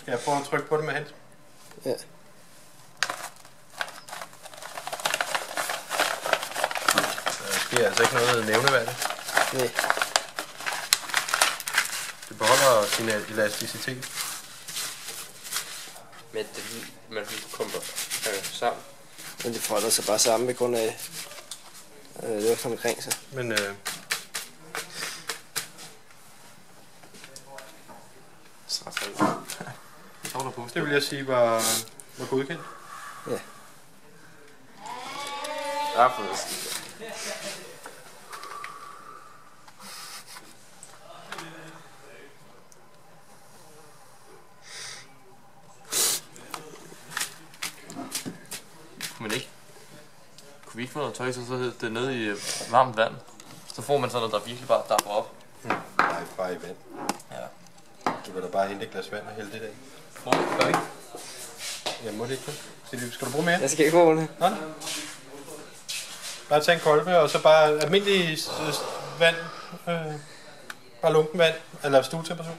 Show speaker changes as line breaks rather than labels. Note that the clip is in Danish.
Skal jeg prøve at trykke på det med hand?
Ja.
Det er altså ikke noget nævneværdigt.
Nej.
Det beholder sin elasticitet.
Men man kommer sammen.
Men det folder sig bare sammen på grund af luften omkring sig.
Men det vil jeg sige var godkendt.
Ja.
Men ikke. Kunne vi ikke få noget tøj, så det er nede i varmt vand? Så får man sådan noget, der virkelig bare dapper op.
Nej, bare i vand.
Ja.
Du kan da bare hente et glas vand og hælde det af.
Prøv det, ikke?
Jeg må det ikke. Skal du bruge mere?
Jeg skal ikke bruge det.
Nej. Bare tage en kolbe, og så bare almindelig vand. Bare lunken vand, eller stuetemperatur.